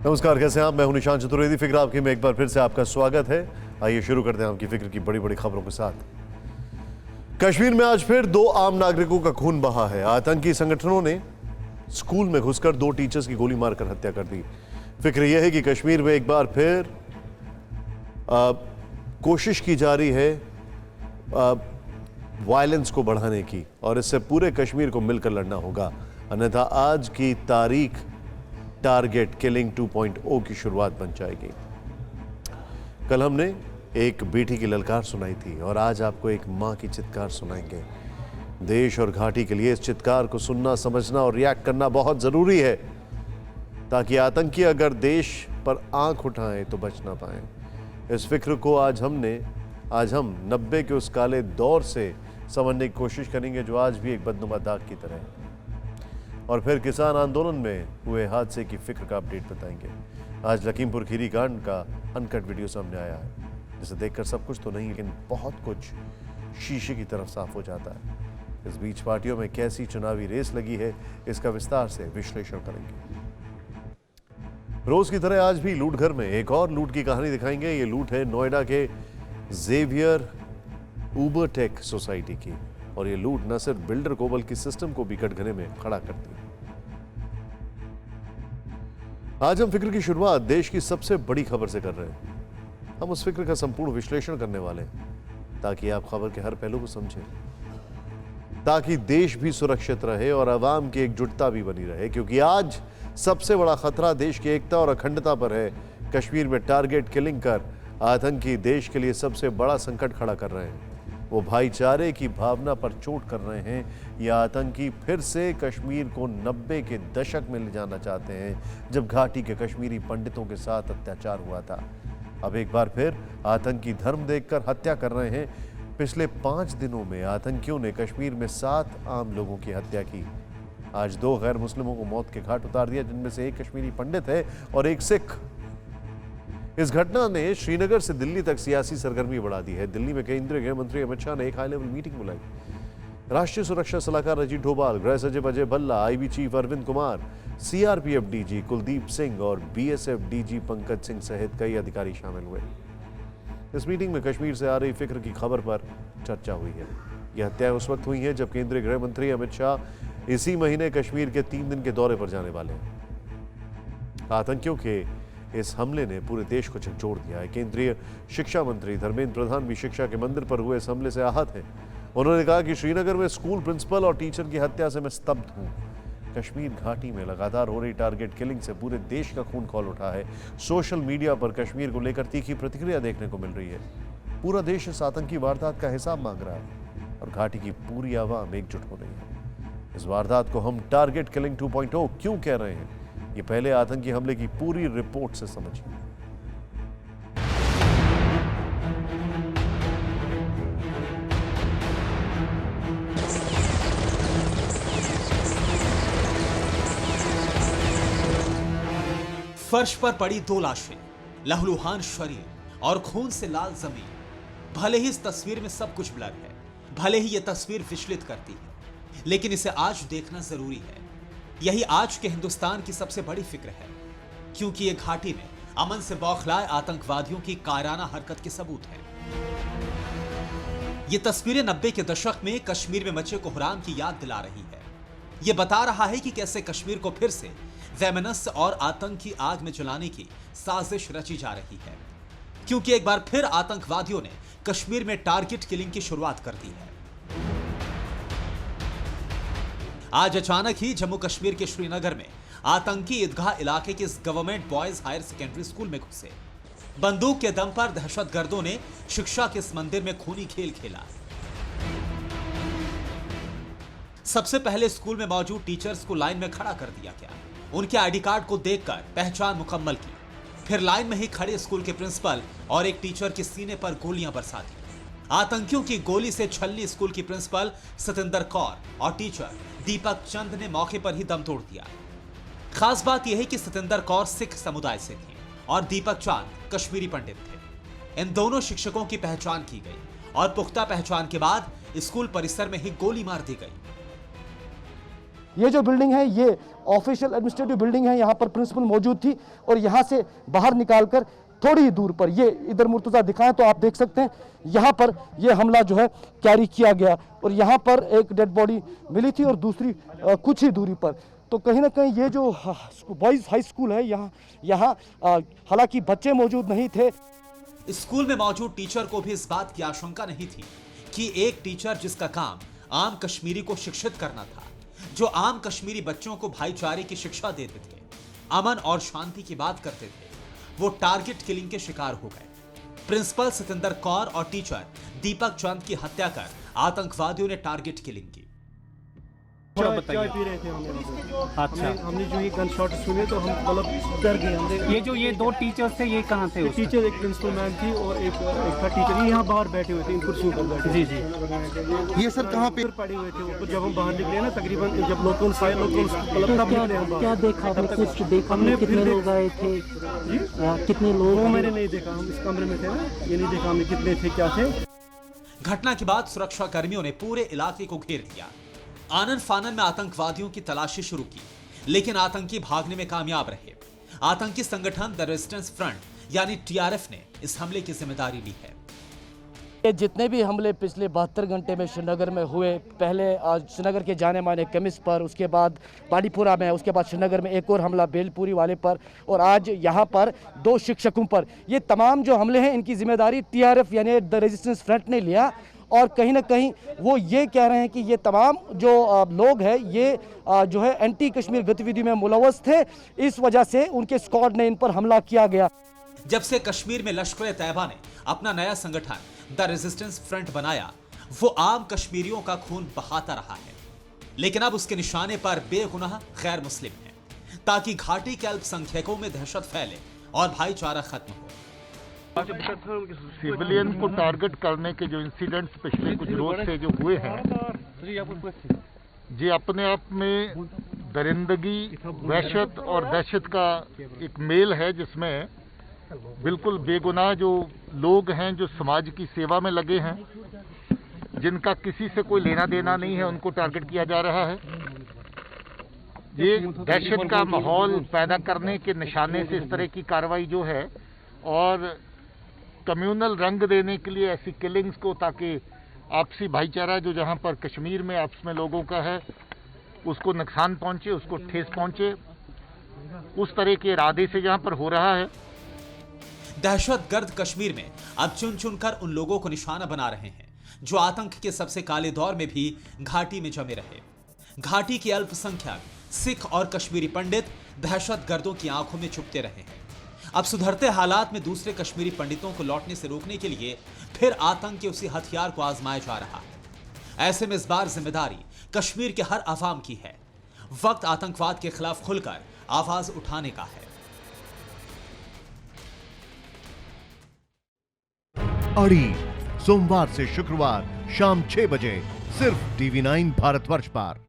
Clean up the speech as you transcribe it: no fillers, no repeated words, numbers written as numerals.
नमस्कार, कैसे हैं आप? मैं हूं निशांत चतुर्वेदी। फिक्र आपकी में एक बार फिर से आपका स्वागत है। आइए शुरू करते हैं आपकी फिक्र की बड़ी बड़ी खबरों के साथ। कश्मीर में आज फिर 2 आम नागरिकों का खून बहा है। आतंकी संगठनों ने स्कूल में घुसकर 2 टीचर्स की गोली मारकर हत्या कर दी। फिक्र यह है कि कश्मीर में एक बार फिर कोशिश की जा रही है वायलेंस को बढ़ाने की, और इससे पूरे कश्मीर को मिलकर लड़ना होगा, अन्यथा आज की तारीख टारगेट किलिंग 2.0 की शुरुआत बन जाएगी। कल हमने एक बेटी की ललकार सुनाई थी और आज आपको एक मां की चित्कार सुनाएंगे। देश और घाटी के लिए इस चित्कार को सुनना, समझना और रिएक्ट करना बहुत जरूरी है, ताकि आतंकी अगर देश पर आंख उठाएं तो बच ना पाएं। इस फिक्र को आज हम 90 के उस काले दौर से समझने की कोशिश करेंगे जो आज भी एक बदनुमा दाग की तरह है, और फिर किसान आंदोलन में हुए हादसे की फिक्र का अपडेट बताएंगे। आज लखीमपुर खीरी कांड का अनकट वीडियो सामने आया है, जिसे देखकर सब कुछ तो नहीं लेकिन बहुत कुछ शीशे की तरफ साफ हो जाता है। इस बीच पार्टियों में कैसी चुनावी रेस लगी है, इसका विस्तार से विश्लेषण करेंगे। रोज की तरह आज भी लूट घर में एक और लूट की कहानी दिखाएंगे। ये लूट है नोएडा के जेवियर उबरटेक सोसाइटी की, और ये लूट न सिर्फ बिल्डर को बल्कि सिस्टम को भी कटघरे में खड़ा करती है। आज हम फिक्र की शुरुआत देश की सबसे बड़ी खबर से कर रहे हैं। हम उस फिक्र का संपूर्ण विश्लेषण करने वाले हैं, ताकि आप खबर के हर पहलू को समझें, ताकि देश भी सुरक्षित रहे और आवाम की एकजुटता भी बनी रहे। क्योंकि आज सबसे बड़ा खतरा देश की एकता और अखंडता पर है। कश्मीर में टारगेट किलिंग कर आतंकी देश के लिए सबसे बड़ा संकट खड़ा कर रहे हैं। वो भाईचारे की भावना पर चोट कर रहे हैं। या आतंकी फिर से कश्मीर को 90 के दशक में ले जाना चाहते हैं, जब घाटी के कश्मीरी पंडितों के साथ अत्याचार हुआ था। अब एक बार फिर आतंकी धर्म देखकर हत्या कर रहे हैं। पिछले 5 दिनों में आतंकियों ने कश्मीर में 7 आम लोगों की हत्या की। आज 2 गैर मुस्लिमों को मौत के घाट उतार दिया, जिनमें से एक कश्मीरी पंडित है और एक सिख। इस घटना ने श्रीनगर से दिल्ली तक सियासी सरगर्मी बढ़ा दी है। दिल्ली में केंद्रीय गृह मंत्री अमित शाह ने एक हाई लेवल मीटिंग बुलाई। राष्ट्रीय सुरक्षा सलाहकार अजीत डोभाल, गृह सचिव Ajay Bhalla, IB chief Arvind Kumar, CRPF DG Kuldeep Singh और बीएसएफ डीजी पंकज सिंह सहित कई अधिकारी शामिल हुए। इस मीटिंग में कश्मीर से आ रही फिक्र की खबर पर चर्चा हुई है। यह हत्याएं उस वक्त हुई हैं जब केंद्रीय गृह मंत्री अमित शाह इसी महीने कश्मीर के 3 दिन के दौरे पर जाने वाले हैं। आतंकियों के इस हमले ने पूरे देश को झकझोर दिया है। केंद्रीय शिक्षा मंत्री धर्मेंद्र प्रधान भी शिक्षा के मंदिर पर हुए इस हमले से आहत हैं। उन्होंने कहा कि श्रीनगर में स्कूल प्रिंसिपल और टीचर की हत्या से मैं स्तब्ध हूं। कश्मीर घाटी में लगातार हो रही टारगेट किलिंग से पूरे देश का खून खौल उठा है। सोशल मीडिया पर कश्मीर को लेकर तीखी प्रतिक्रिया देखने को मिल रही है। पूरा देश इस आतंकी वारदात का हिसाब मांग रहा है और घाटी की पूरी आवाम एकजुट हो रही है। इस वारदात को हम टारगेट किलिंग 2.0 क्यों कह रहे हैं, ये पहले आतंकी हमले की पूरी रिपोर्ट से समझिए। फर्श पर पड़ी 2 लाशें, लहूलुहान शरीर और खून से लाल जमीन। भले ही इस तस्वीर में सब कुछ ब्लर है, भले ही यह तस्वीर विचलित करती है, लेकिन इसे आज देखना जरूरी है। यही आज के हिंदुस्तान की सबसे बड़ी फिक्र है, क्योंकि ये घाटी में अमन से बौखलाए आतंकवादियों की कायराना हरकत के सबूत हैं। ये तस्वीरें 90 के दशक में कश्मीर में मचे कोहराम की याद दिला रही है। ये बता रहा है कि कैसे कश्मीर को फिर से वैमनस्य और आतंक की आग में जलाने की साजिश रची जा रही है, क्योंकि एक बार फिर आतंकवादियों ने कश्मीर में टारगेट किलिंग की शुरुआत कर दी है। आज अचानक ही जम्मू कश्मीर के श्रीनगर में आतंकी ईदगाह इलाके के इस government boys higher secondary school में घुसे। बंदूक के दम पर दहशतगर्दों ने शिक्षा के इस मंदिर में खूनी खेल खेला। सबसे पहले स्कूल में मौजूद टीचर्स को लाइन में खड़ा कर दिया गया। उनके आईडी कार्ड को देखकर पहचान मुकम्मल की। फिर लाइन में ही खड़े स्कूल के प्रिंसिपल और एक टीचर के सीने पर गोलियां बरसा दी। आतंकियों की गोली से छलनी स्कूल की प्रिंसिपल सतिंदर कौर और टीचर दीपक चंद ने मौके पर ही दम तोड़ दिया। खास बात यह है कि सतिंदर कौर सिख समुदाय से थी और दीपक चंद कश्मीरी पंडित थे। इन दोनों शिक्षकों की पहचान की गई और पुख्ता पहचान के बाद स्कूल परिसर में ही गोली मार दी गई। ये जो बिल्डिंग है ये ऑफिशियल एडमिनिस्ट्रेटिव बिल्डिंग है, यहाँ पर प्रिंसिपल मौजूद थी और यहाँ से बाहर निकालकर थोड़ी ही दूर पर, ये इधर मुर्तज़ा दिखाएं तो आप देख सकते हैं, यहाँ पर ये हमला जो है कैरी किया गया और यहाँ पर एक डेड बॉडी मिली थी और दूसरी कुछ ही दूरी पर। तो कहीं ना कहीं ये जो बॉयज़ हाई स्कूल है, यहाँ हालांकि बच्चे मौजूद नहीं थे। स्कूल में मौजूद टीचर को भी इस बात की आशंका नहीं थी कि एक टीचर जिसका काम आम कश्मीरी को शिक्षित करना था, जो आम कश्मीरी बच्चों को भाईचारे की शिक्षा देते थे, अमन और शांति की बात करते थे, वो टारगेट किलिंग के शिकार हो गए। प्रिंसिपल सतेंद्र कौर और टीचर दीपक चंद की हत्या कर आतंकवादियों ने टारगेट किलिंग की। चाय पी रहे थे हम। अच्छा, हमने जो ये गन शॉट सुने तो हम मतलब डर गए। हमने ये दो टीचर्स थे, ये कहाँ थे? टीचर एक प्रिंसिपल मैम थी और एक था टीचर, ये यहाँ बाहर बैठे हुए थे, इन कुर्सियों पर बैठे। जी जी। ये सर कहाँ पे पड़े हुए थे ऊपर? जब हम बाहर निकले ना, तकरीबन जब लोकल सारे लोकल मतलब तब निकले हम बाहर। क्या देखा आपने? कुछ देखा हमने? कितने लोग आए थे? कितने लोग? वो मैंने नहीं देखा, हम इस कमरे में थे ना, ये नहीं देखा हमने कितने थे क्या थे। घटना के बाद सुरक्षा कर्मियों ने पूरे इलाके को घेर लिया। आनन फानन में आतंकवादियों की तलाशी शुरू की, लेकिन आतंकी भागने में कामयाब रहे। आतंकी संगठन द रेजिस्टेंस फ्रंट यानी टीआरएफ ने इस हमले की जिम्मेदारी ली है। ये जितने भी हमले पिछले 72 घंटे में श्रीनगर में हुए, पहले श्रीनगर के जाने माने केमिस पर, उसके बाद बाड़ीपुरा में, उसके बाद श्रीनगर में एक और हमला बेलपुरी वाले पर और आज यहाँ पर 2 शिक्षकों पर, ये तमाम जो हमले हैं इनकी जिम्मेदारी टीआरएफ यानी द रेजिस्टेंस फ्रंट ने लिया। और कहीं ना कहीं वो ये कह रहे हैं कि ये तमाम जो लोग हैं ये जो है एंटी कश्मीर गतिविधि में मुलव्वस थे, इस वजह से उनके स्क्वाड ने इन पर हमला किया गया। जब से कश्मीर में लश्कर तैयबा ने अपना नया संगठन द रेजिस्टेंस फ्रंट बनाया, वो आम कश्मीरियों का खून बहाता रहा है, लेकिन अब उसके निशाने पर बेगुनाह गैर मुस्लिम हैं, ताकि घाटी के अल्पसंख्यकों में दहशत फैले और भाईचारा खत्म हो। सिविलियन को टारगेट करने के जो इंसिडेंट्स पिछले कुछ रोज से जो हुए हैं, ये अपने आप में दरिंदगी, वहशत और दहशत का एक मेल है, जिसमें बिल्कुल बेगुनाह जो लोग हैं, जो समाज की सेवा में लगे हैं, जिनका किसी से कोई लेना देना नहीं है, उनको टारगेट किया जा रहा है। ये दहशत का माहौल पैदा करने के निशाने से इस तरह की कार्रवाई जो है, और कम्युनल रंग देने के लिए ऐसी किलिंग्स को, ताकि आपसी भाईचारा जो जहां पर कश्मीर में आपस में लोगों का है उसको नुकसान पहुंचे, उसको ठेस पहुंचे, उस तरह के इरादे से जहां पर हो रहा है। दहशतगर्द कश्मीर में अब चुन चुनकर उन लोगों को निशाना बना रहे हैं जो आतंक के सबसे काले दौर में भी घाटी में जमे रहे। घाटी के अल्पसंख्यक सिख और कश्मीरी पंडित दहशतगर्दों की आंखों में छुपते रहे हैं। अब सुधरते हालात में दूसरे कश्मीरी पंडितों को लौटने से रोकने के लिए फिर आतंक के उसी हथियार को आजमाया जा रहा है। ऐसे में इस बार जिम्मेदारी कश्मीर के हर अवाम की है। वक्त आतंकवाद के खिलाफ खुलकर आवाज उठाने का है। अड़ी सोमवार से शुक्रवार शाम 6 बजे सिर्फ TV9 भारतवर्ष पर।